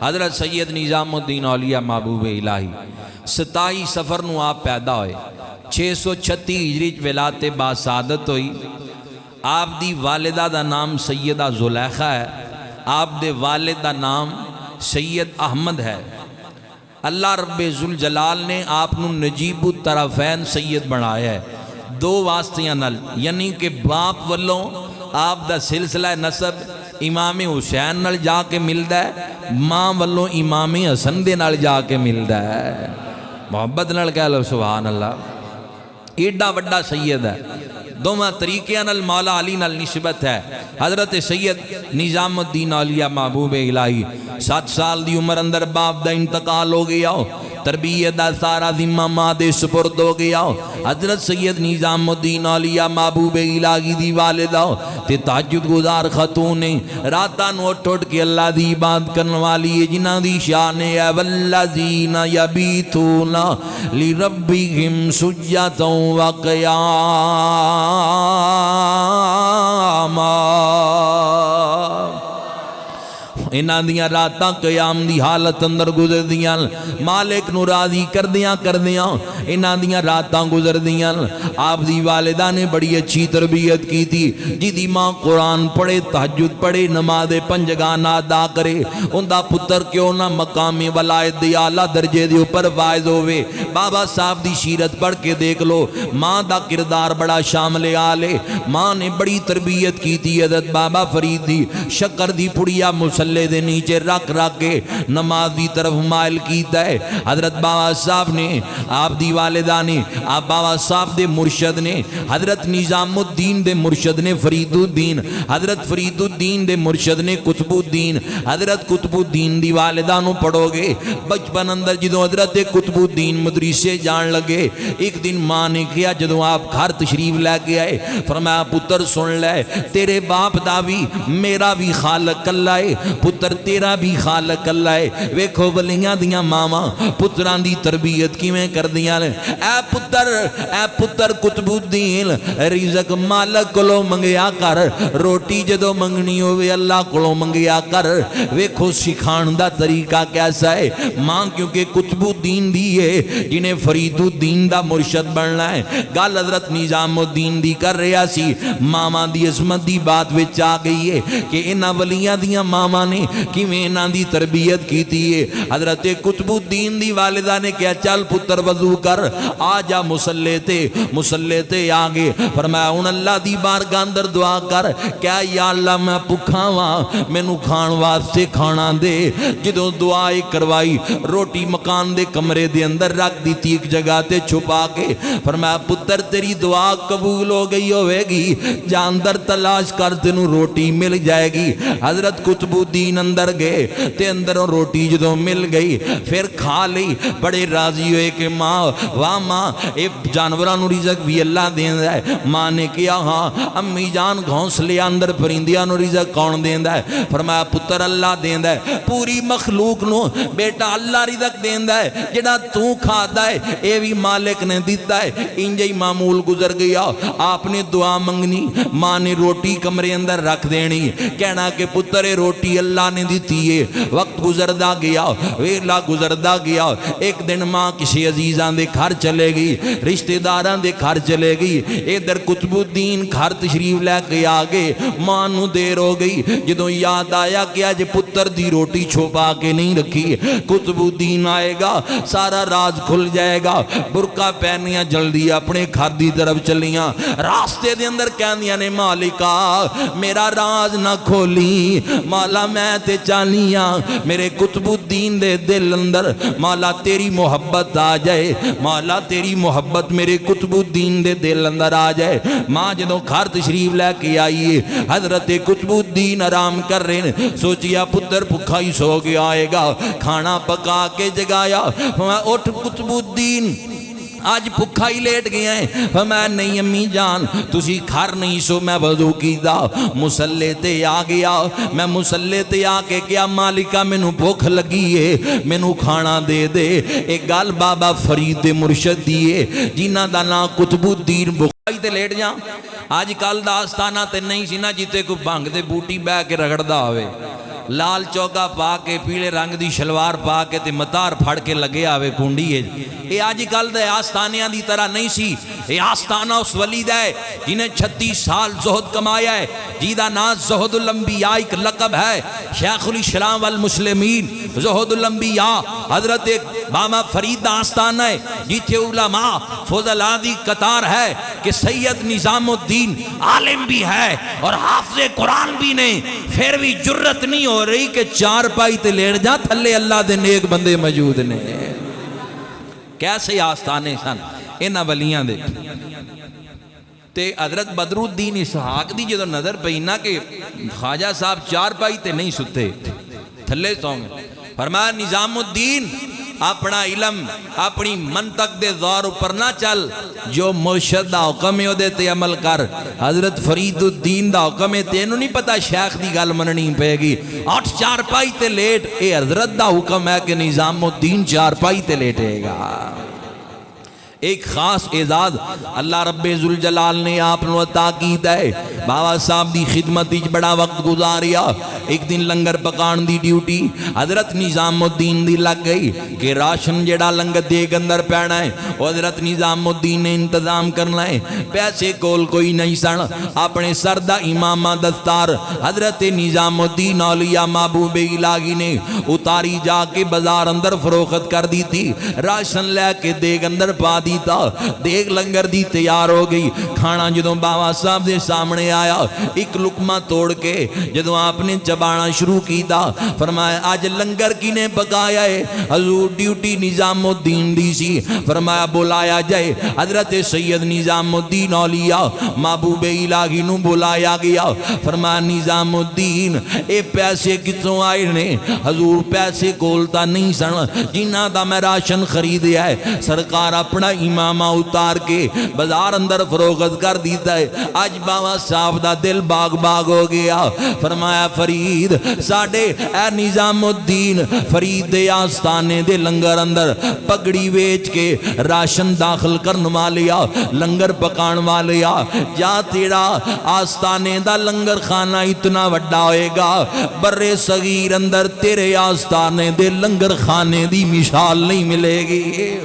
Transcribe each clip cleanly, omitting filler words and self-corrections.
حضرت سید نظام الدین اولیاء محبوب الہی 27 سفر نو آپ پیدا ہوئے 636 ہجری ولادت باسعادت ہوئی. آپ دی والدہ دا نام سیدہ زلیخا ہے. آپ دے والد دا نام سید احمد ہے. اللہ رب ذوالجلال نے آپ نو نجیب الطرفین سید بنایا ہے 2 واسطیاں نال، یعنی کہ باپ والوں آپ دا سلسلہ نسب امام حسین نال جا کے ملدا ہے، ماں والوں امام حسن دے نال جا کے ملدا ہے. محبت نال کہہ لو سبحان اللہ. ایڈا وڈا سید ہے. دوواں طریقیاں نال مولا علی نال نسبت ہے. حضرت سید نظام الدین اولیاء محبوب الہی 7 سال دی عمر اندر باپ دا انتقال ہو گیا، تربیت دا سارا ذمہ ماں دے سپرد ہو گیا. حضرت سید نظام الدین اولیاء محبوب الہی دی والدہ تے تہجد گزار خاتون نے راتاں نو اٹھ کے اللہ دی عبادت کرن والی جنہاں دی شان ہے والذین یبیتون لربہم سجدا و قیاما. انہاں دیاں راتاں قیام دی حالت اندر گزر دیاں، مالک نو راضی کردیاں انہاں دیاں راتاں گزر دیاں. آپ دی والدہ نے بڑی اچھی تربیت کی تھی. جدی ماں قرآن پڑھے، تہجد پڑھے، نماز 5 گانا ادا کرے، اندہ پتر کیوں نہ مقام ولایت دی اعلیٰ درجے دے اوپر فائز ہوئے. بابا صاحب دی سیرت پڑھ کے دیکھ لو، ماں دا کردار بڑا شامل آلے. ماں نے بڑی تربیت کی تھی. حضرت بابا فرید دی شکر دی پڑیا مسلح دے نیچے رکھ کے نماز دی طرف مائل کیتا ہے. حضرت بابا صاحب نے، آپ دی والدہ نے، آپ بابا صاحب دے مرشد نے، حضرت نظام الدین دے مرشد نے فرید الدین، حضرت فرید الدین دے مرشد نے قطب الدین. حضرت قطب الدین دی والدہ نو پڑھو گے بچپن اندر جدو حضرت قطب الدین مدرسے جان لگے. ایک دن ماں نے کیا جدو آپ گھر تشریف لے کے آئے، فرمایا پتر سن لے، تیرے باپ دا بھی میرا بھی خالق اللہ ہے، پتر تیرا بھی خالق اللہ ہے. ویکھو ولیاں دیاں ماما پتران دی تربیت کیویں کر دیاں. اے پتر قطب الدین رزق مالک کولوں منگیا کر، روٹی جدو منگنی ہوئے اللہ کولوں منگیا کر. ویکھو سکھان دا طریقہ کیسا ہے. ماں کیونکہ قطب الدین دی ہے جنہیں فرید الدین دا مرشد بننا ہے. گل حضرت نظام الدین دی کر رہا سی، ماما دی عظمت دی بات وچ آ گئی ہے کہ انہاں ولیاں دیاں ماما نے کیویں انہاں دی تربیت کیتی ہے. حضرت قطب الدین دی والدہ نے کیا چل پتر وضو کر آ جا مسلے تے آگے. فرمایا ہن اللہ دی بارگاہ اندر دعا کر، کیا یا اللہ میں بھکھا واں مینوں کھان واسطے کھانا دے. جدوں دعا کروائی روٹی مکان دے کمرے دے اندر رکھ دیتی ایک جگہ تے چھپا کے. فرمایا پتر تیری دعا قبول ہو گئی ہوئے گی، جا اندر تلاش کر تینوں روٹی مل جائے گی. حضرت قطب الدین اندر گئے تے اندروں روٹی جدوں مل گئی پھر کھا لی. بڑے راضی ہوئے کہ ماں واہ ماں اے جانورانو رزق بھی اللہ دیندا ہے. ماں نے کیا ہاں امی جان گھونسلے اندر پرندیاں نو رزق کون دیندا ہے؟ فرمایا پتر اللہ دیندا ہے. پوری مخلوق نو بیٹا اللہ رزق دیندا ہے، جڑا تو کھادا ہے اے بھی مالک نے دیتا ہے. انجے معمول گزر گیا. آپ نے دعا منگنی، ماں نے روٹی کمرے اندر رکھ دینی، کہنا کہ پتر روٹی اللہ نے دیتی ہے. وقت گزردا گیا، ویلا گزردا گیا. ایک دن ماں کسی عزیزاں دے گھر چلے گئی، رشتہ داراں دے گھر چلے گئی. ادھر قطب الدین گھر تشریف لے کے آگے. ماں نو دیر ہو گئی، جدوں یاد آیا کہ اج پتر دی روٹی چھپا کے نہیں رکھی. قطب الدین آئے گا سارا راز کھل جائے گا. برقع پہنیاں جلدی اپنے گھر دی طرف چلیاں. راستے دے اندر کہندیاں نے مالکا میرا راز نہ کھولی، مولا میں تے چاہنیاں میرے قطب الدین دے دل اندر مولا تیری محبت آ جائے، مولا تیری محبت میرے قطب الدین دے دل اندر آ جائے. ماں جدوں گھر تشریف لے کے آئیے، حضرت قطب الدین آرام کر رہے ہیں. سوچیا پتر بھکھا ہی سو گیا آئے گا، کھانا پکا کے جگایا. اٹھ قطب الدین آج بھکھا ہی لیٹ گیا ہے. میں نہیں امی جان تسی گھر نہیں سو، میں وضو کیتا مسلے تے آ گیا. میں مسلے تے آ کے کیا مالکہ مینوں بھوک لگی ہے مینوں کھانا دے دے. ایک گل بابا فرید مرشد دیے جنہ دا نام قطب الدین بھکھا ہی تے لیٹ جا. آج کل دا آستانہ تے نہیں سی نا جیتے کو بھنگ دے بوٹی بہ کے رگڑدا ہوئے. لال چوکا پا کے پیلے رنگ دی شلوار پا کے تے متار پھڑ کے لگے آوے کونڈی ہے. یہ آج کل دے آستانیاں دی طرح نہیں سی. یہ آستانہ اس ولی دا ہے جنہیں 36 سال زہد کمایا ہے, جیدہ ناز زہد الانبیاء ایک لقب ہے. شیخ الاسلام والمسلمین زہد الانبیاء حضرت بابا فرید آستانہ ہے جیتے علماء فضلاء دی قطار ہے کہ سید نظام الدین عالم بھی ہے اور حافظ قرآن بھی نہیں, پھر بھی جرت نہیں ہو رہی کہ چار پائی تے لیٹ جا تھلے اللہ دے نیک بندے موجود نے. کیسے آستانے سن انہاں ولیاں دے. تے حضرت بدر الدین اسحاق دی جدو نظر پینا کہ خواجہ صاحب چار پائی تے نہیں ستے تھلے سونگے, فرمایا نظام الدین اپنا علم اپنی منطق دے زور پر نہ چل, جو مرشد دا حکم ہے دے تے عمل کر. حضرت فرید الدین دا حکم ہے تینوں نہیں پتا شیخ دی گل مننی پے گی, 8 چار پائی تے لیٹ. اے حضرت دا حکم ہے کہ نظام الدین چار پائی تے لیٹے گا. ایک خاص اعزاز اللہ رب ذوالجلال نے آپ نو عطا کیتا ہے. بابا صاحب دی خدمت وچ بڑا وقت گزاریا. ایک دن لنگر پکان دی ڈیوٹی حضرت نظام الدین دی لگ گئی کہ راشن جڑا لنگر دیگ اندر پینا ہے وہ حضرت نظام الدین نے انتظام کرنا ہے. پیسے کول کوئی نہیں سن, اپنے سردہ امامہ دستار حضرت نظام الدین اولیاء محبوب الہی نے اتاری جا کے بازار اندر فروخت کر دی تھی. راشن لے کے دیگ اندر پا دیتا, دیکھ لنگر دی تیار ہو گئی. کھانا جدوں بابا صاحب دے سامنے آیا ایک لقمہ توڑ کے جدوں آپ نے چبانا شروع کیتا, فرمایا آج لنگر کی نے پکایا ہے؟ حضور ڈیوٹی نظام الدین دی سی. فرمایا بلایا جائے. حضرت سید نظام الدین اولیاء محبوب الہی نو بلایا گیا. فرمایا نظام الدین اے پیسے کتوں آئے نے؟ حضور پیسے کولتا نہیں سن جنہ دا میں راشن خریدیا ہے, سرکار اپنا امامہ اتار کے بازار اندر فروخت کر دیتا ہے. آج بابا صاحب دا دل باغ باغ ہو گیا. فرمایا فرید ساڑھے اے نظام الدین فرید دے آستانے دے لنگر اندر پگڑی ویچ کے راشن داخل کرن والیا, لنگر پکان والیا, جا تیرا آستانے دا لنگر خانہ اتنا وڈا ہوئے گا برے صغیر اندر تیرے آستانے دے لنگر خانے دی مثال نہیں ملے گی.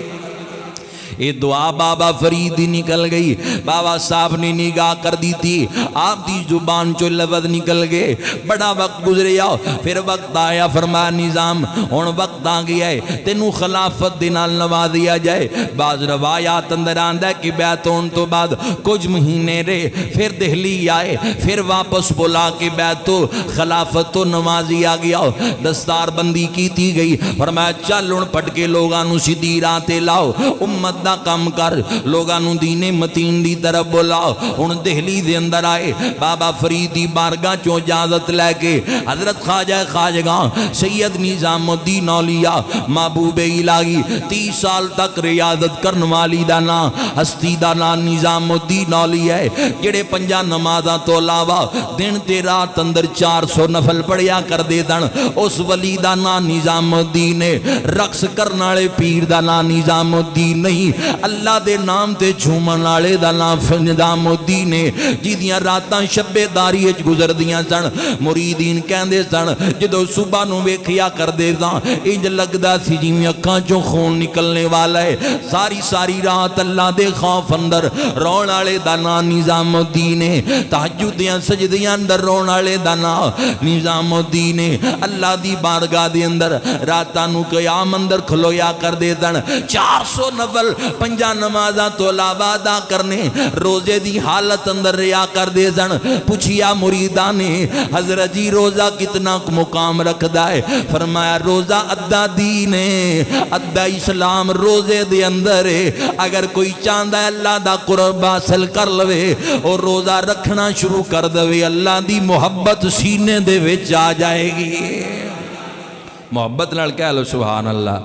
یہ دعا بابا فرید نکل گئی. بابا صاحب نے نگاہ کر دی تھی, آپ دی زبان چو لفظ نکل گئے. بڑا وقت گزریا, پھر وقت آیا. فرمایا نظام ہن وقت آ گیا ہے تینوں خلافت دے نال نوازیا جائے. بعض روایات اندر آندا ہے کہ بیعت ہون تو بعد کچھ مہینے رہے, پھر دہلی آئے, پھر واپس بلا کے بیعت تو خلافت تو نوازیا گیا. دستار بندی کی تھی گئی. فرمایا چل ہن پٹ کے لوگاں نو سیدھی راہ تے لاؤ, امت دا کم کر, لوگاں نو دین متین دی طرف بلاؤ. ہن دہلی دے اندر آئے. بابا فرید دی بارگاہ چوں اجازت لے کے حضرت خواجہ خواجگاں سید نظام الدین اولیاء محبوب الہی 30 سال تک ریاضت کرن والی دا نام ہستی دا نام نظام الدین اولیاء ہے, جڑے 5 نمازاں تو علاوہ دن تے رات اندر 400 نفل پڑھیا کر دے دن. اس ولی دا نام نظام الدین ہے. رقص کرن والے پیر دا نام نظام الدین نہیں, اللہ دے نام تے جھومن والے دا نام نظام الدین ہے. جیدیاں راتاں شبے داری وچ گزردیاں سن. مریدین کہندے سن جدوں صبح نو ویکھیا کردے تاں انج لگدا سی جویں اکھاں چوں خون نکلنے والا ہے. ساری رات اللہ دے خوف اندر رون والے دا نام نظام الدین ہے. تہجد دیاں سجدیاں اندر رون والے دا نام نظام الدین ہے. اللہ دی بارگاہ دے اندر راتاں نو قیام اندر کھلویا کردے سن. 400 نفل 5 نمازاں تو علاوہ ادا کرنے, روزے دی حالت اندر ریا کر دے سن. پوچھیا مریداں نے حضرت جی روزہ کتنا مقام رکھدا ہے؟ فرمایا روزہ ادھا دین ہے, ادھا اسلام روزے دے اندر ہے. اگر کوئی چاہندا ہے اللہ دا قرب حاصل کر لوے اور روزہ رکھنا شروع کر دے, اللہ دی محبت سینے دے وچ آ جائے گی. محبت نال کہہ لو سبحان اللہ.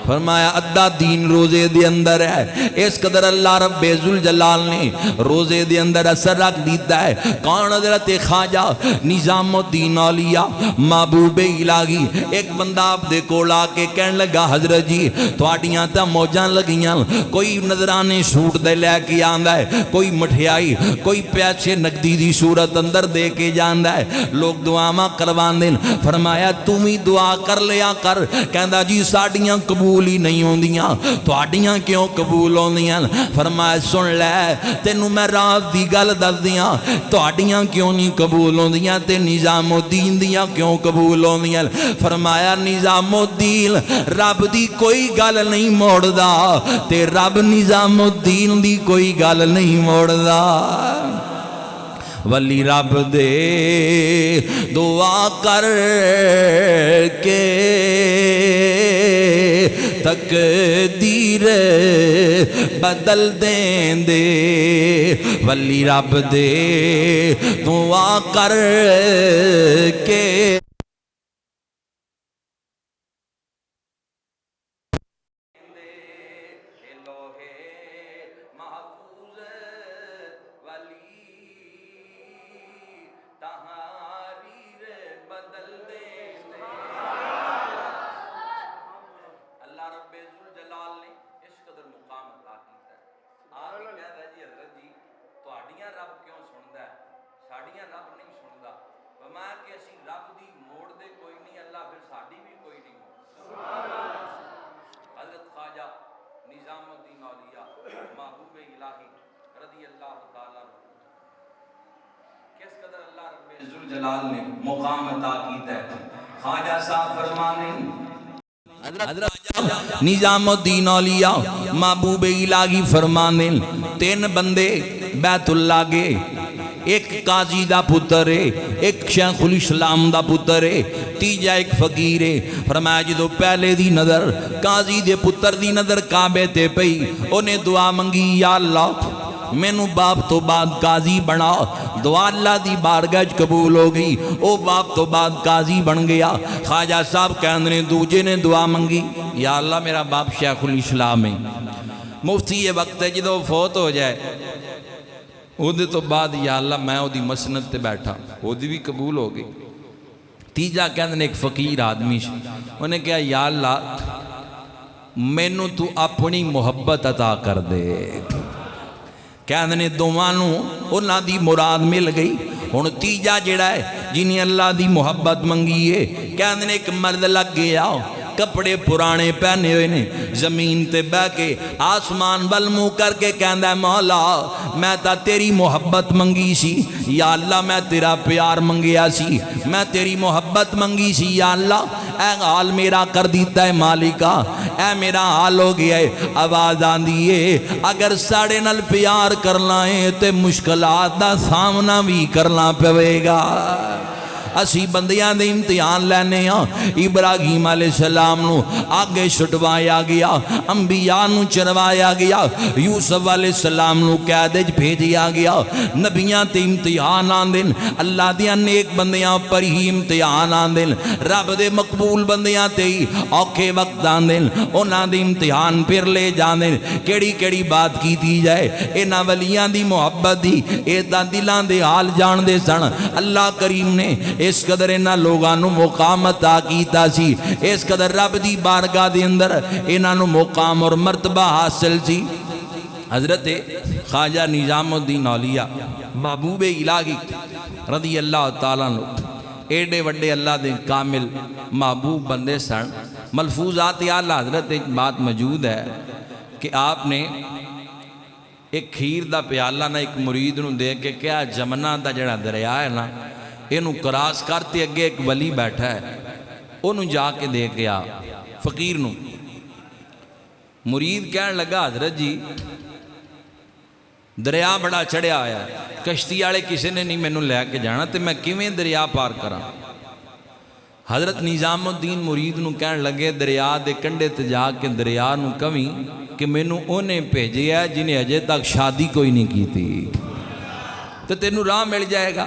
فرمایا ادھا دین روزے دے اندر ہے. اس قدر اللہ رب ذوالجلال نے روزے دے اندر اثر رکھ دیتا ہے. کون؟ حضرت خواجہ نظام الدین اولیاء محبوب الہی. ایک بندہ آپ دے کول آ کے کہنے لگا حضرت جی تواڈیاں تے موجاں لگیاں, کوئی نظرانے سوٹ دے لے کے آندا ہے, کوئی مٹھیائی, کوئی پیسے نقدی دی صورت اندر دے کے جاندا ہے, لوگ دعاواں کرواندے. فرمایا تم ہی دعا کر لیا کر. کہندا جی ساڈیاں قبول ہی نہیں ہوندیاں, تواڈیاں کیوں قبول ہوندیاں؟ فرمایا سن لے تینوں میں راز دی گل دس دیاں, تواڈیاں کیوں نہیں قبول ہوندیاں تے نظام الدین دیاں کیوں قبول ہوندیاں؟ فرمایا نظام الدین رب دی کوئی گل نہیں موڑدا تے رب نظام الدین دی کوئی گل نہیں موڑدا. ولی رب دے دعا کر کے تقدیر بدل دیں دے. ولی رب دے دعا کر کے جلال نے مقام عطا کیتا ہے. خواجہ صاحب فرمانے حضرت نظام الدین اولیاء محبوب الہی فرمانے تین بندے بیت اللہ گے, ایک قاضی دا پتر ہے, ایک شیخ الاسلام دا پتر ہے, تیجا ایک فقیر ہے. فرمایا جدو پہلے دی نظر قاضی دے پتر دی نظر کعبے تے پئی, انہیں دعا منگی یا اللہ مینوں باپ تو بعد قاضی بنا. دعا اللہ دی بارگاہ قبول ہو گئی, او باپ تو بعد قاضی بن گیا. خواجہ صاحب کہندے دوجے نے دعا منگی یا اللہ میرا باپ شیخ الاسلام ہے, مفتی یہ وقت ہے جدو فوت ہو جائے اودے تو بعد یا اللہ میں او دی مسند تے بیٹھا, او دی بھی قبول ہو گئی. تیجا کہندے ایک فقیر آدمی انہیں کہا یا اللہ مینوں تو اپنی محبت عطا کر دے. کہندے دوانوں انہاں دی مراد مل گئی. ہن تیجا جڑا ہے جنہیں اللہ دی محبت منگی ہے, کہندے ایک مرد لگ گیا, کپڑے پرانے پہنے ہوئے نے, زمین تے بہ کے آسمان ول منہ کر کے کہندا ہے مولا میں تا تیری محبت منگی سی, یا اللہ میں تیرا پیار منگیا سی, میں تیری محبت منگی سی, یا اللہ اے حال میرا کر دیتا ہے مالکا, اے میرا حال ہو گیا ہے. آواز آندی ہے اگر ساڑے نال پیار کرنا ہے تے مشکلات دا سامنا بھی کرنا پوے گا. اسی بندیاں دے امتحان لینے ہاں. ابراہیم علیہ السلام نو آگے چھٹوایا گیا, انبیاء نو چروایا گیا, یوسف علیہ السلام نو قید وچ بھیجیا گیا. نبیاں تے امتحان آندے, اللہ دیاں نیک بندیاں پر ہی امتحان آندے, رب دے مقبول بندیاں تے ہی اوکھے وقت آندے, انہاں دے امتحان پھر لے جاندے. کیڑی کیڑی بات کیتی جائے انہاں ولیاں دی محبت دی, ایداں دلاں دے حال جان دے سن. اللہ کریم نے اس قدر انہاں لوگانو مقام عطا کیتا سی, اس قدر رب دی بارگاہ دے اندر انہاں مقام اور مرتبہ حاصل سی. حضرت خواجہ نظام الدین اولیاء محبوب الہی رضی اللہ تعالیٰ عنہ ایڈے وڈے اللہ دے کامل محبوب بندے سن. ملفوظات اعلیٰ حضرت ایک بات موجود ہے کہ آپ نے ایک کھیر دا پیالہ نہ ایک مرید نو دے کے کیا جمنا دا جڑا دریا ہے نا انہوں کراس کرتے اگے ایک ولی بیٹھا ہے, انہوں جا کے دے گیا فقیر نو. مرید کہنے لگا حضرت جی دریا بڑا چڑھیا آیا, کشتی والے کسی نے نہیں مینوں لے کے جانا تے میں کیویں دریا پار کراں. حضرت نظام الدین مرید نو کہنے لگے دریا دے کنڈے تے جا کے دریا نو کہیں کہ مینوں اونے بھیجے ہے جنہیں اجے تک شادی کوئی نہیں کی تھی, تو تینوں راہ مل جائے گا.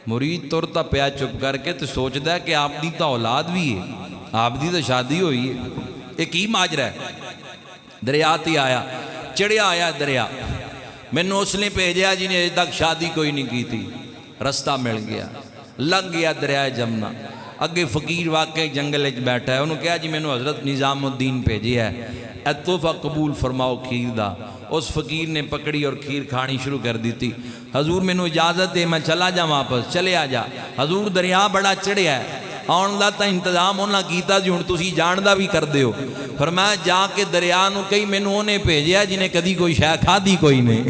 مرید ترتا پیا چپ کر کے تو سوچتا ہے کہ آپ دی تو اولاد بھی ہے, آپ دی تو شادی ہوئی ہے, ایک ہی ماجرا ہے، دریا تے آیا، چڑھیا آیا دریا، مینوں اس نے بھیجیا جنہیں اجے تک شادی کوئی نہیں کی تھی، رستہ مل گیا، لگ گیا دریا جمنا، اگے فقیر واقعی جنگل وچ بیٹھا ہے، انہوں کہا جی مینوں حضرت نظام الدین بھیجیا ہے، اے تحفہ قبول فرماؤ کھیر دا۔ اس فقیر نے پکڑی اور کھیر کھانی شروع کر دی تھی۔ حضور مینوں اجازت ہے میں چلا جا واپس، چلے آ جا۔ حضور دریا بڑا چڑھیا ہے، آن دا تا انتظام انہاں کیتا جی ہن تسی جاندا بھی کر دیو۔ فرمایا جا کے دریا نو کئی مینوں اونے بھیجیا جنہیں کدی کوئی شے کھادی کوئی نہیں۔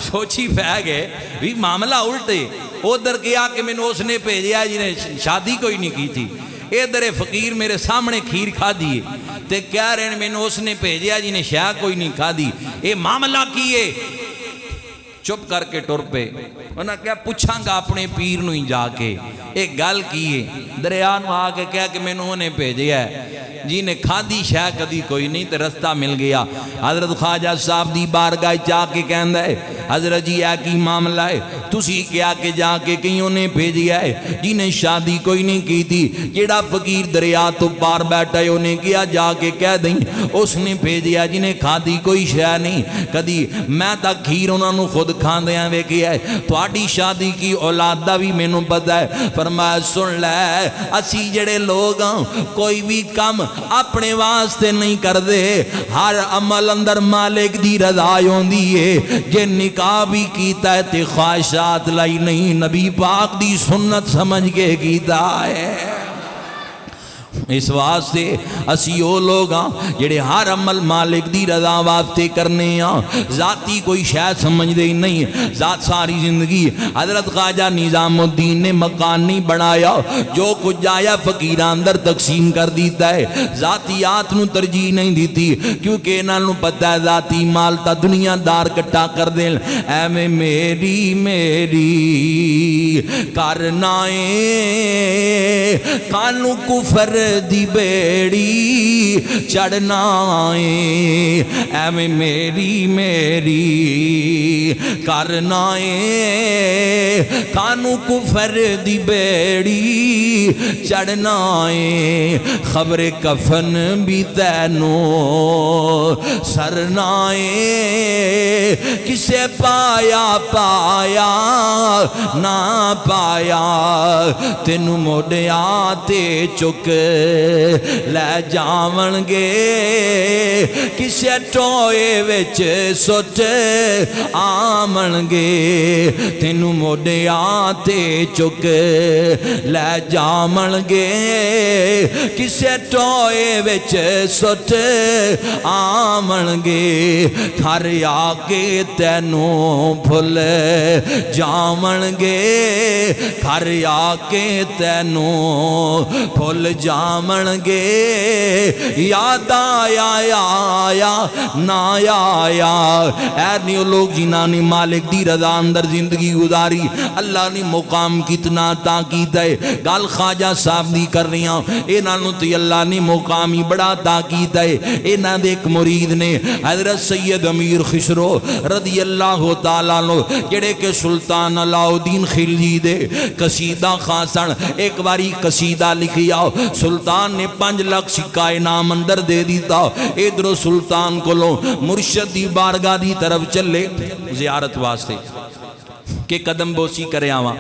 سوچی پہ گئے بھی معاملہ الٹے، ادھر کیا کہ مینوں اس نے بھیجیا جنہیں شادی کوئی نہیں کی تھی، ادھر فقیر میرے سامنے کھیر کھا دیے تے کہہ رہے ہیں مینوں اس نے بھیجیا جنہیں شے کوئی نہیں کھا دی، اے معاملہ کیے؟ چپ کر کے ٹر پے۔ انہاں کیا پوچھاں گا اپنے پیر نو ہی جا کے ایک گل کیے، دریا نو آ کے کہہ کہ مینوں انہیں بھیجیا ہے جی نے کھادی شے کدی کوئی نہیں تے رستہ مل گیا۔ حضرت خواجہ صاحب دی بارگاہ جا کے کہندا ہے حضرت جی اے کی معاملہ ہے؟ تسی کیا کہ جا کے کئیوں نے بھیجیا ہے جی نے شادی کوئی نہیں کی تھی، جیڑا فقیر دریا تو پار بیٹھا ہے انہیں کیا جا کے کہہ دیں اس نے بھیجیا جی نے کھادی کوئی شے نہیں کدی، میں تا کھیر انہاں نو خود کھاندیاں ویکھیا ہے، تہاڈی شادی کی اولاد دا بھی مینوں پتہ ہے۔ فرمایا سن لے اسی جڑے لوگ کوئی بھی کم اپنے واسطے نہیں کر دے، ہر عمل اندر مالک دی رضا ہوندی ہے، جے نکاح بھی کیتا ہے تے خواہشات لائی نہیں، نبی پاک دی سنت سمجھ کے کیتا ہے۔ اس واسطے اسی او لوگ ہاں جڑے ہر عمل مالک دی رضا واسطے کرنے ہاں، ذاتی کوئی شاید سمجھ دے نہیں، ذات ساری زندگی حضرت خواجہ نظام الدین نے مکان نہیں بنایا، جو کچھ آیا فقیران اندر تقسیم کر دیتا ہے، ذاتیات نو ترجیح نہیں دیتی، کیونکہ انہاں نو پتہ ہے ذاتی مال تا دنیا دار کٹا کر دیں۔ اے میں میری کرنا ہے کانو کفر دی بیڑی چڑھنا ہے، اے میں میری کرنا ہے کانو کفر دی بیڑی چڑھنا ہے، خبر کفن بھی تینوں سرنا ہے، کسے پایا پایا نہ پایا تینوں موڈیا تے چک لے جاون گے، کسے ٹوئے وچ سٹ آمن گے، تینوں موڈیا تے چک لے جاون گے، کسے ٹوئے وچ سٹ آمن گے، گھر آ کے تینوں بھول جاون گے، گھر آ کے تینوں بھول جاون گے، یاد آیا نہ آیا۔ اے نیو لوگ جنہاں نے مالک دی رضا اندر زندگی گزاری، اللہ نے مقام کتنا عطا کیتا ہے، گل خواجہ صاحب دی کر رہی ہاں، انہاں نوں تے اللہ نے مقام ہی بڑا عطا کیتا ہے۔ انہاں دے ایک مرید نے حضرت سید امیر خسرو رضی اللہ تعالیٰ عنہ جڑے کہ سلطان علاء الدین خلجی دے قصیدہ خاصن، ایک باری قصیدہ لکھیا، سلطان نے 5 لاکھ سکہ انعام اندر دے دیتا، ادھر سلطان کو لو مرشد دی بارگاہ دی طرف چلے زیارت واسطے کہ قدم بوسی کرے آواں،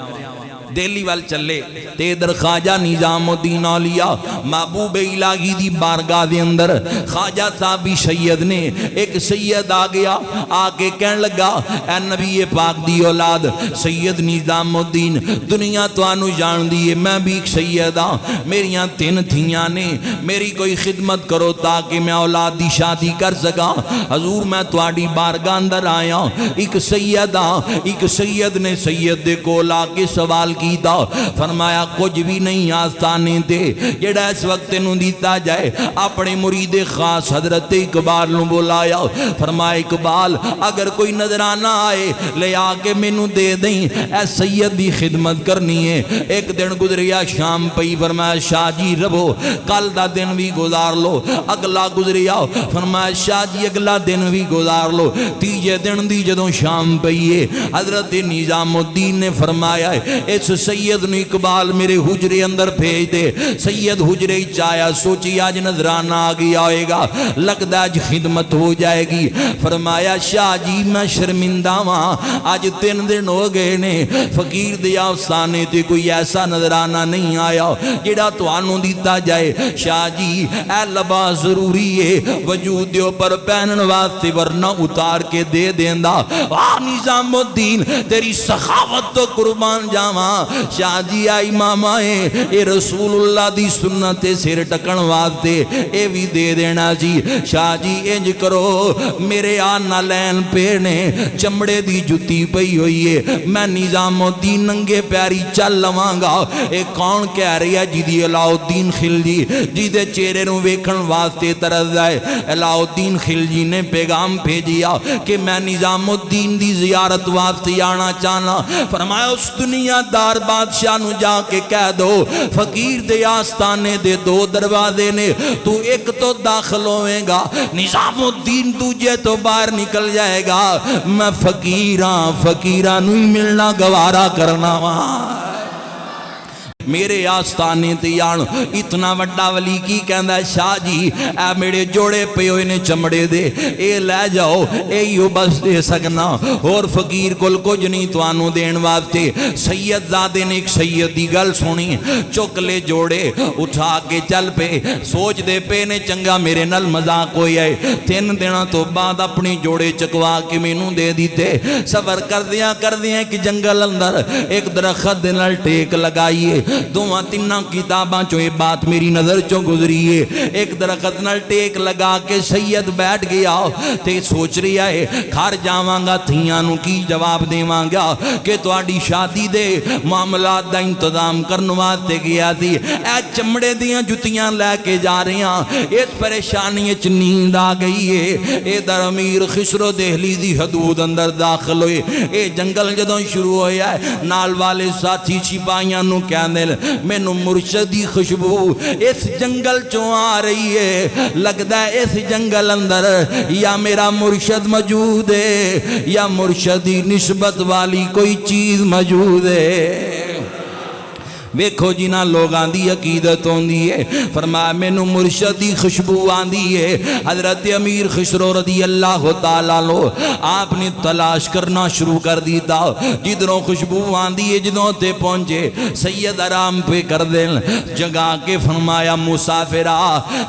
دہلی وال چلے تے ادھر خواجہ نظام الدین اولیاء محبوب الہی دی بارگاہ دے اندر خواجہ صاحب سید نے ایک سید آ گیا، آ کے کہن لگا اے نبی پاک دی اولاد سید نظام الدین، دنیا توانو جان دیئے میں بھی ایک سید ہاں، میریاں 3 تھیاں نے، میری کوئی خدمت کرو تاکہ میں اولاد دی شادی کر سکا۔ حضور میں تواڈی بارگاہ اندر آیا، ایک سید ہاں، ایک سید نے سید دے کول آ کے سوال کیتا، فرمایا کچھ بھی نہیں آستانے تے جڑا اس وقت نو دیتا جائے، اپنے مرید خاص حضرت اقبال نو بلایا، فرمایا اقبال اگر کوئی نظرانہ آئے لے آ کے مینوں دے دیں، اے سید دی خدمت کرنی ہے۔ ایک دن گزریا شام پئی، فرمایا شاہ جی رہو کل دا دن بھی گزار لو، اگلا گزریا، فرمایا شاہ جی اگلا دن بھی گزار لو، تیجے دن دی جدوں شام پئی ہے، حضرت نظام الدین نے فرمایا اس اس سید نو اقبال میرے حجرے اندر بھیج دے۔ سید حجرے چایا، سوچی آج نظرانہ آ گیا ہوئے گا، لگتا آج خدمت ہو جائے گی۔ فرمایا شاہ جی میں شرمندہ ہاں، آج 3 دن ہو گئے نے فقیر دیا افسانے تے کوئی ایسا نظرانہ نہیں آیا جڑا توانوں دیتا جائے۔ شاہ جی اے لباس ضروری ہے وجود دیو پر پہنن واسطے، ورنہ اتار کے دے دیندہ۔ نظام الدین تیری سخاوت تو قربان جاواں۔ شاہ جی آئی ماما اے رسول اللہ دی سنت سر ٹکن واسطے اے بھی دے دینا جی۔ شاہ جی انج کرو میرے آنا لین پینے چمڑے دی جتی پئی ہوئی ہے، میں نظام الدین ننگے پیاری چل لوانگا۔ اے کون کہہ رہی ہے جی دی علاؤ الدین خلجی جی دے چہرے نو ویکھن واسطے ترس ہے۔ علاؤ الدین خلجی نے پیغام بھیجیا کہ میں نظام الدین دی زیارت واسطے آنا چاہنا۔ فرمایا اس دنیا دار بادشاہ نو جا کے کہہ دو فقیر دے آستانے دے 2 دروازے نے، تو ایک تو داخل ہوئے گا، نظام الدین تجھے تو باہر نکل جائے گا۔ میں فقیراں نو ملنا گوارا کرنا وہاں۔ میرے آستانے تیان اتنا وڈا ولی کی کہندہ ہے شاہ جی اے میرے جوڑے پہ ہوئے نے چمڑے دے، اے لے جاؤ، اے یو بس دے سکنا اور فقیر کل کچھ نہیں توانو دین واسطے۔ سید زادے نے ایک سید دی گل سنی، چکلے جوڑے اٹھا کے چل پہ، سوچ دے پہ نے چنگا میرے نل مذاق ہوئی ہے۔ 3 دنوں تو بعد اپنی جوڑے چکوا کے مینوں دے دیتے۔ سفر کر دیا کہ جنگل اندر ایک درخت نل ٹیک لگائیے۔ 2-3 کتاباں چو یہ بات میری نظر چو گزری ہے۔ ایک درخت نال ٹیک لگا کے سید بیٹھ گیا تے سوچ رہا ہے گھر جاواں گا تھیاں نو کی جواب دیواں گا کہ تواڈی شادی دے معاملات دا انتظام کرن واسطے گیا سی، اے چمڑے دیاں جتیاں لے کے جا رہے ہیں۔ اس پریشانی وچ نیند آ گئی ہے۔ اے در امیر خسرو دہلی دی حدود اندر داخل ہوئے۔ اے جنگل جدوں شروع ہویا ہے نال والے ساتھی سپاہیاں نو کہندے مینوں مرشد دی خوشبو اس جنگل چوں آ رہی ہے، لگدا ہے اس جنگل اندر یا میرا مرشد موجود ہے یا مرشدی نسبت والی کوئی چیز موجود ہے۔ ویکھو جنہ لوگاں دی عقیدت ہوندی ہے۔ فرمایا مینوں مرشد دی خوشبو آندی ہے۔ حضرت امیر خسرو رضی اللہ تعالیٰ عنہ آپ نے تلاش کرنا شروع کر دیتا، جدھروں خوشبو آندی ہے جدھوں تے پہنچے سید آرام پہ کر دین جگہ کے فرمایا مسافرہ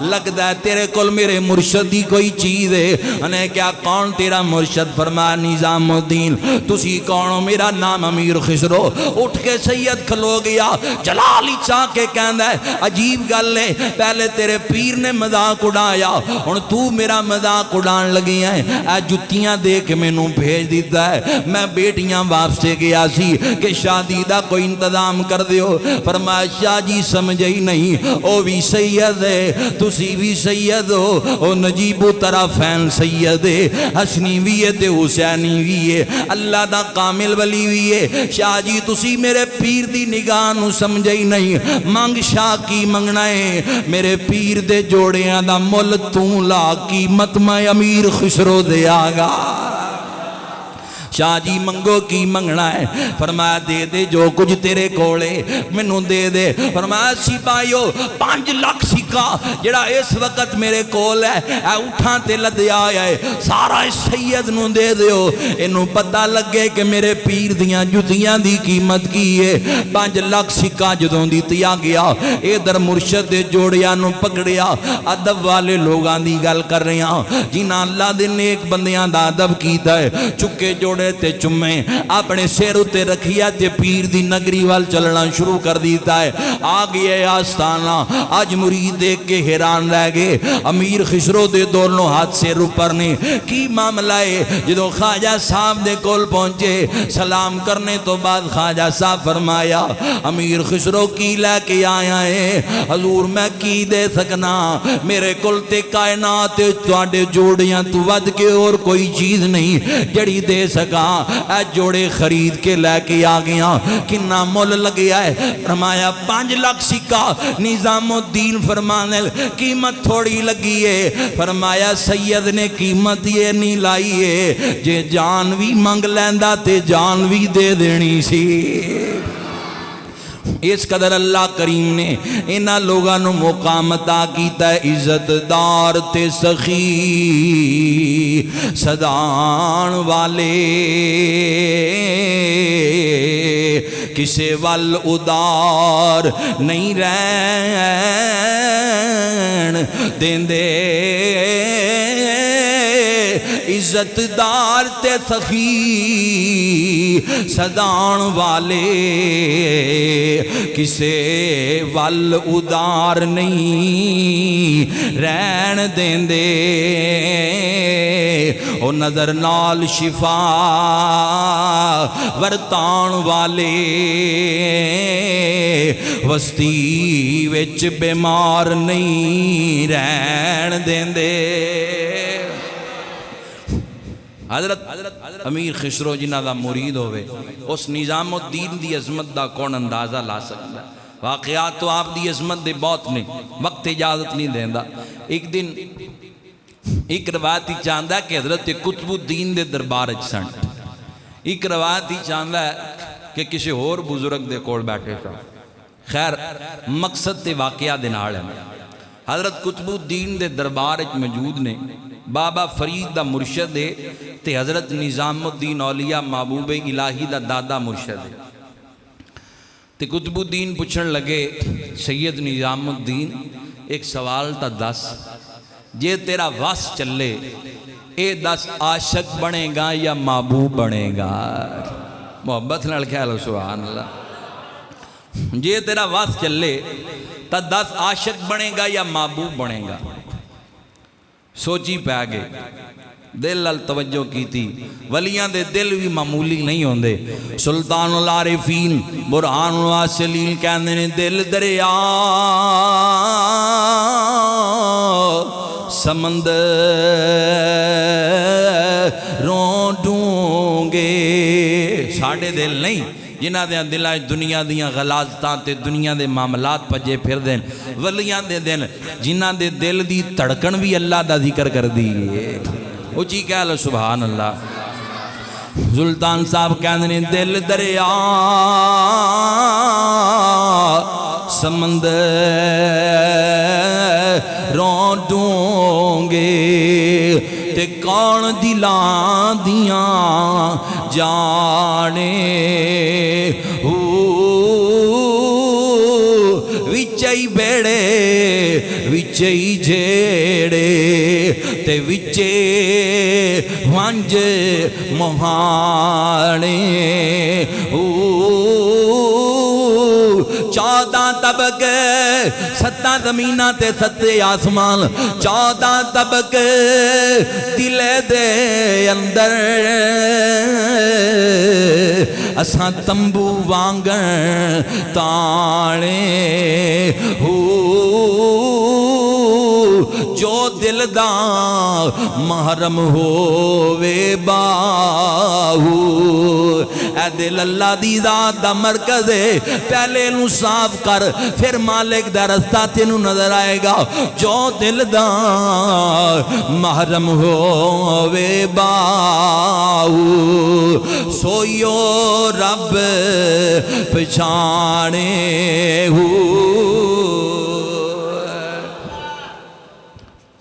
لگدا ہے تیرے کل میرے مرشد دی کوئی چیز ہے۔ انہیں کیا کون تیرا مرشد؟ فرمایا نظام الدین۔ تسی کون؟ میرا نام امیر خسرو۔ اٹھ کے سید کھلو گیا، جلالی چاہ کے کہندہ ہے عجیب گل ہے، پہلے تیرے پیر نے مذاق اڑایا اور تو میرا مذاق اڑان لگی ہیں۔ اے جتیاں دے کے میں نوں بھیج دیتا ہے، میں بیٹیاں واپسے گیا سی کہ شادی دا کوئی انتظام کر دیو۔ فرمایا شاہ جی سمجھے ہی نہیں، او بھی سید ہے تسی بھی سید ہو، او نجیب طرفین سید ہے، حسنی بھی ہے تے حسینی بھی ہے، اللہ دا کامل ولی بھی ہے۔ شاہ جی تسی میرے پیر دی نگاہ نو سمجھے ہی نہیں، مانگ شاہ کی منگنا ہے، میرے پیر دے جوڑیاں دا مل توں لا قیمت میں امیر خسرو دے آگا۔ شاہ جی منگو کی منگنا ہے؟ فرمایا دے دے جو کچھ تیرے کولے منوں دے دے۔ فرمایا سپاہیو 5 لاکھ سکہ جڑا اس وقت میرے کول ہے اے اٹھاں تے لدیا آیا ہے، سارا اس سید نوں دے دیو، انہوں پتہ لگے کہ میرے پیر دیاں جتیاں دی قیمت کی ہے۔ 5 لاکھ سکہ جدوں دیتیا گیا، اے در مرشد دے جوڑیاں نوں پکڑیا۔ ادب والے لوگاں دی گل کر رہے ہیں جنہ اللہ دے نیک بندیاں دا ادب کیتا ہے، چکے جوڑے تے چمیں اپنے سیرو تے رکھیا تے پیر دی نگری وال چلنا شروع کر دیتا ہے۔ آگئے آستانہ آج مرید دیکھ کے حیران رہ گئے۔ امیر خسرو دے دونوں ہاتھ سے روپرنے کی معاملہ ہے۔ جدو خواجہ صاحب دے کول پہنچے سلام کرنے تو بعد خواجہ صاحب فرمایا امیر خسرو کی لے کے آیا ہے؟ حضور میں کی دے سکنا، میرے کول تے کائنات تواڈے جوڑیاں تو ود کے اور کوئی چیز نہیں جڑی دے سکا۔ اے جوڑے خرید کے لے کے آ گیا، کنا مول لگیا ہے؟ فرمایا 5 لاکھ سکہ۔ نظام الدین فرمانے قیمت تھوڑی لگی ہے۔ فرمایا سید نے قیمت یہ نہیں لائی ہے، جے جان بھی منگ لیندا تے جان بھی دے دینی سی۔ اس قدر اللہ کریم نے انہاں لوگاں نو مقام عطا کیتا ہے، عزت دار تے سخی صدان والے، کسے ول ادار نہیں رہن دیندے، عزت دار تے سخی صدان والے، کسے ول ادار نہیں رہن دیندے، او نظر نال شفا ورتان والے، وسطی وچ بیمار نہیں رہن دیندے۔ حضرت امیر خسرو جنہ دا مرید ہوئے اس نظام الدین دی عظمت دا کون اندازہ لا سکتا ہے؟ واقعات تو آپ دی عظمت دے بہت نے، وقت اجازت نہیں دیندہ۔ ایک دن ایک روایت ہی چاندہ ہے کہ حضرت قطب الدین دے دربار سن، ایک روایت ہی چاندہ ہے کہ کسی اور بزرگ دے کول بیٹھے سن۔ خیر مقصد تے واقعہ دے نال ہے، حضرت قطب الدین دے دربار موجود نے، بابا فرید دا مرشد ہے تے حضرت نظام الدین اولیاء محبوب الہی دا دادا مرشد ہے۔ تے قطب الدین پوچھن لگے سید نظام الدین ایک سوال تا دس، جے تیرا وس چلے اے دس عاشق بنے گا یا محبوب بنے گا؟ محبت نال کہہ لو سبحان اللہ۔ جے تیرا وس چلے تا دس عاشق بنے گا یا محبوب بنے گا؟ سوچی پہ گئے، دل لال توجہ کی تھی، ولیاں دے دل بھی معمولی نہیں ہوندے۔ سلطان العارفین برہان الواصلین کہندے نے دل دریا سمندروں ڈونگے، ساڑھے دل نہیں جنہ دے دلائے دنیا دیاں غلازتاں تے دنیا دے معاملات پجے پھر دیں، ولیاں دے دل جنہ دے دل دی تڑکن بھی اللہ دا ذکر کر دیئے، وہ چی کہہ لو سبحان اللہ۔ سلطان صاحب کہنے نے دل دریا سمندروں ڈونگے، تے کون دلاں دیاں جانے، وچئی بیڑے وچئی جیڑے تے وچے وانج مہانے، 14 طبقے 7 زمینہ تے 7 آسمان، 14 طبقے دلے دے اندر، اساں تمبو وانگن تانے، جو دل دا محرم ہووے باہو، اے دل اللہ دی ذات دا مرکز ہے، پہلے نو صاف کر پھر مالک دا رستہ تینو نظر آئے گا، جو دل دا محرم ہووے باہو، سوئیو رب پچھانے ہو۔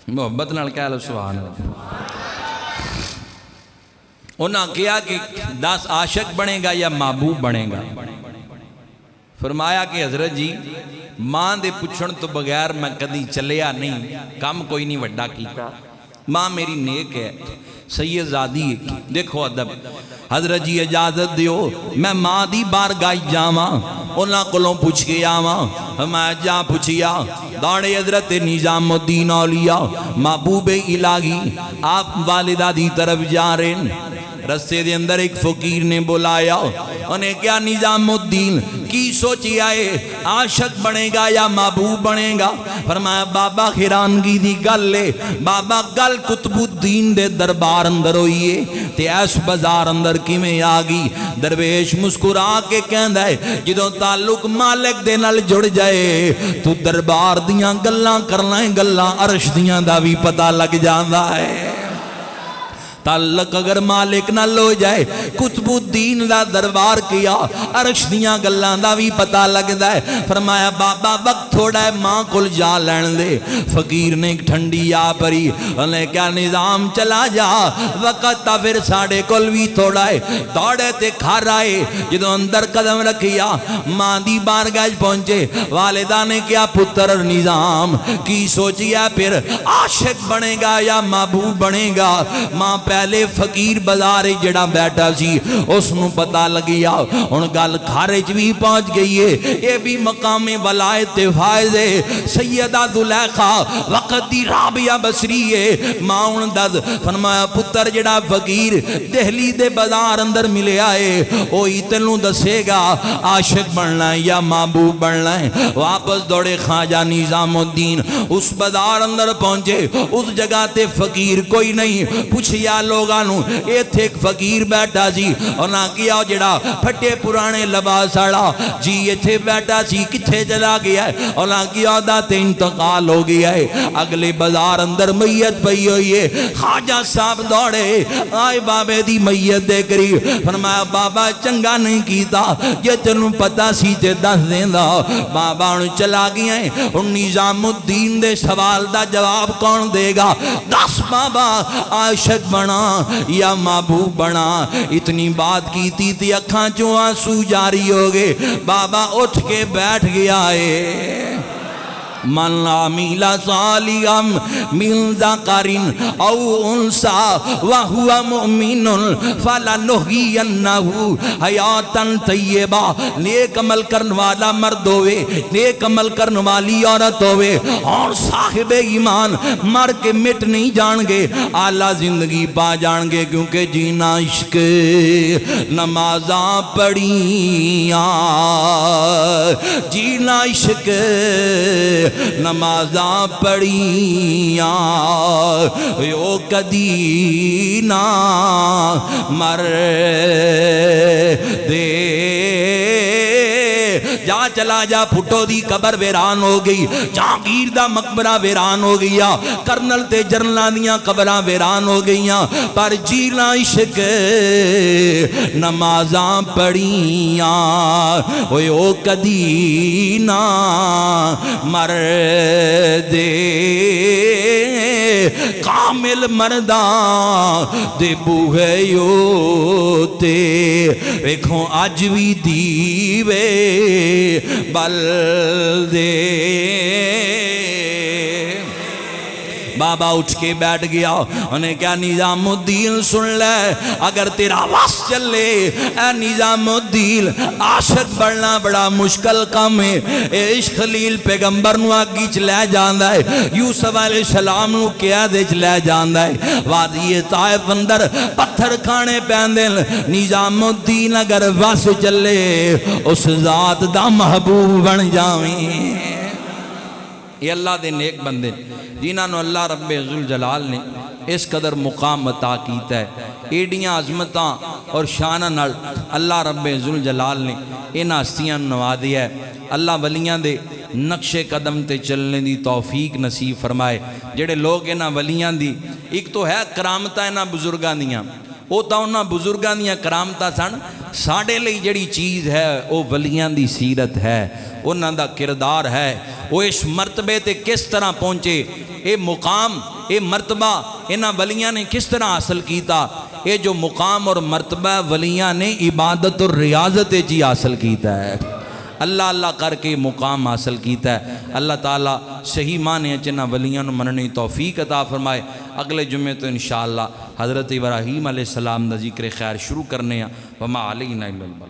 محبت نال کہہ لو سبحان اللہ۔ انہاں کیا کہ 10 عاشق بنے گا یا محبوب بنے گا؟ فرمایا کہ حضرت جی ماں دے پچھن تو بغیر میں کدی چلیا نہیں، کام کوئی نہیں وڈا کیتا، ماں میری نیک ہے، سید زادی ہے، دیکھو ادب۔ حضرت جی اجازت دیو میں ماں دی بارگاہ جاواں، انہاں کولوں پوچھ کے آواں، میں جا پوچھیا، داڑے حضرت نظام الدین اولیاء محبوب الہی آپ والدہ دی طرف جا رہے ہیں، رستے دے اندر ایک فقیر نے بلایا، انہیں کیا نظام الدین کی سوچی آئے، عاشق بنے گا یا محبوب بنے گا؟ فرمایا بابا خیرانگی دی گل لے، بابا گل قطب الدین دے دربار اندر ہوئیے، تے ایس بازار اندر کی میں آگی؟ درویش مسکرا کے کہندہ ہے جدوں تعلق مالک دے نال جڑ جائے تو دربار دیاں گلاں کرنا ہے، گلاں عرش دیاں دا بھی پتہ لگ جاندہ ہے۔ تعلق اگر مالک نال ہو جائے قطب الدین دا دربار کیا عرش دیاں گلاں دا بھی پتہ لگدا ہے فرمایا بابا وقت تھوڑا ہے ماں کول جا لین دے فقیر نے ایک ٹھنڈی آ پری انہیں کیا نظام چلا جا وقت تا پھر ساڑے کول بھی تھوڑا ہے دوڑے تے کھا رائے جدو اندر قدم رکھیا ماں دی بارگاہ پہنچے والدہ نے کیا پتر نظام کی سوچیا پھر عاشق بنے گا یا محبوب بنے گا ماں پہلے فقیر بازار جڑا بیٹھا سی اس نو پتہ لگیا ان گل خارج بھی پہنچ گئی ہے یہ بھی مقام ولایت فائز ہے سیدہ زلیخا وقت دی رابعہ بصری ہے ماں ان دد فرمایا پتر جڑا فقیر دہلی دے بازار اندر ملے آئے وہی تینوں دسے گا عاشق بننا ہے یا محبوب بننا ہے واپس دوڑے خواجہ نظام الدین اس بازار اندر پہنچے اس جگہ تے فقیر کوئی نہیں پوچھیا لوگانو اے تھے ایک فقیر بیٹھا سی اور نہ کیا جڑا پھٹے پرانے لباس آڑا جی یہ تھے بیٹھا سی کتھے چلا گیا ہے اور نہ کیا داتے انتقال ہو گیا ہے اگلے بازار اندر میت پئی ہوئی ہے خواجہ صاحب دوڑے آئے بابے دی میت دے کری فرمایا بابا چنگا نہیں کیتا یہ تنوں پتا سی تے دس دیندہ بابا انہوں چلا گیا ہے ان نظام الدین دے سوال دا جواب کون دے گا دس بابا عاشق بنا یا محبوب بنا اتنی بات کی تھی اکھاں چوں آنسو جاری ہو گئے بابا اٹھ کے بیٹھ گیا ہے من عمل صالحا من ذکر او انثى وهو مؤمن فلنحيينه حیاتا طیبہ نیک عمل کرنے والا مرد ہوئے نیک عمل کرنے والی عورت ہوئے اور صاحب ایمان مر کے مٹ نہیں جان گے اعلیٰ زندگی پا جان گے کیونکہ جینا عشق نمازاں پڑھیاں جینا عشق نمازاں پڑھیاں یو کدی نہ مر دے جا چلا جا پھٹو دی قبر ویران ہو گئی جہانگیر دا مقبرہ ویران ہو گیا کرنل تے جرنلان دیاں قبران ویران ہو گئیاں پر جینا عشق نمازاں پڑھیاں او کدی نہ مر دے کامل مردان دے بوہے یوتے ویکھوں آج بھی دیوے بل دے بابا اٹھ کے بیٹھ گیا انہیں کیا نظام الدین سن لے اگر تیرا واس چلے اے نظام الدین عاشق بڑھنا بڑا مشکل کام ہے عشق خلیل پیغمبر نو آگی چلے جاندہ ہے یوسف علیہ السلام نو کیا دے چلے جاندہ ہے وادی طائف اندر پتھر کھانے پہندل نظام الدین اگر واس چلے اس ذات دا محبوب بن جاویں یہ اللہ دے نیک بندے جنہاں اللہ رب ذوالجلال نے اس قدر مقام عطا کیتا ہے ایڈیاں عظمتاں اور شانہ نال اللہ رب ذوالجلال نے ان ہستیاں نوازیا ہے اللہ ولیاں دے نقش قدم تے چلنے دی توفیق نصیب فرمائے جڑے لوگ انہاں ولیاں دی ایک تو ہے کرامتاں انہاں بزرگاں دیاں وہ تا انہاں بزرگاں دیاں کرامتاں سن ساڑے لئی جڑی چیز ہے وہ ولیاں دی سیرت ہے انہاں دا کردار ہے وہ اس مرتبے تے کس طرح پہنچے اے مقام اے مرتبہ انہاں ولیاں نے کس طرح حاصل کیتا اے جو مقام اور مرتبہ ولیاں نے عبادت اور ریاضت جی حاصل کیتا ہے اللہ اللہ کر کے مقام حاصل کیتا ہے اللہ تعالیٰ صحیح معنی چنہ ولیاں نو مننے توفیق عطا فرمائے اگلے جمعے تو انشاءاللہ حضرت ابراہیم علیہ السلام دا ذکر خیر شروع کرنے ہیں وما علینا الا البلاغ